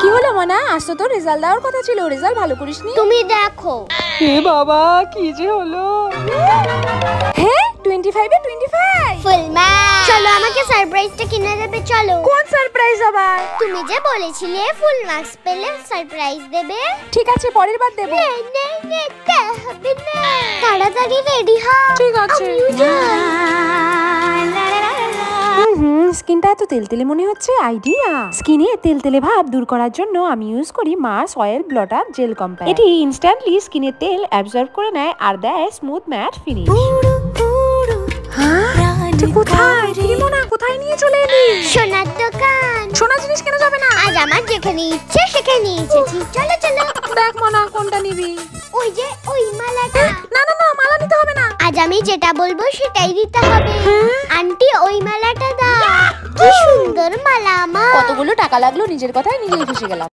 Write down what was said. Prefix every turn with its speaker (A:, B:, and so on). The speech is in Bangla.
A: কি হলো মনা, আজ তো তোর রেজাল্ট দেওয়ার কথা ছিল, রেজাল্ট ভালো করিসনি।
B: তুমি দেখো।
A: হে বাবা, কি যে হলো। হ্যাঁ 25 এ 25
B: ফুল মার্কস। চলো আমাকে সারপ্রাইজটা কিনে দেবে, চলো।
A: কোন সারপ্রাইজ আবার?
B: তুমি যে বলেছিলে ফুল মার্কস পেলে সারপ্রাইজ দেবে।
A: ঠিক আছে, পরের বার দেব।
B: তাড়াতাড়ি রেডি হও।
A: ঠিক আছে। স্কিনটা এত তেলতেলে মনে হচ্ছে, আইডিয়া। স্কিনে তেলতেলে ভাব দূর করার জন্য আমি ইউজ করি মার্স অয়েল ব্লটার জেল কম্প্যাক্ট। এটি ইনস্ট্যান্টলি স্কিনের তেল অ্যাবজর্ব করে নেয় আর দেয় স্মুথ ম্যাট ফিনিশ। কোথায় রিমোনা, কোথায় নিয়ে চলে এলি?
B: সোনার দোকান।
A: সোনা জিনিস কেন যাবে না?
B: আজ আমার যেখানে ইচ্ছে সেখানে এসেছি, চলো চলো।
A: দেখ মনা, কোনটা নিবি?
B: ওই যে ওই মালাটা।
A: না না না, মালা নিতে হবে না।
B: আজ আমি যেটা বলবো সেটাই দিতে হবে। আন্টি ওই মালাটা দাও। কি সুন্দর মালা আমার।
A: কতগুলো টাকা লাগলো, নিজের কথায় নিজেই ফেসে গেলাম।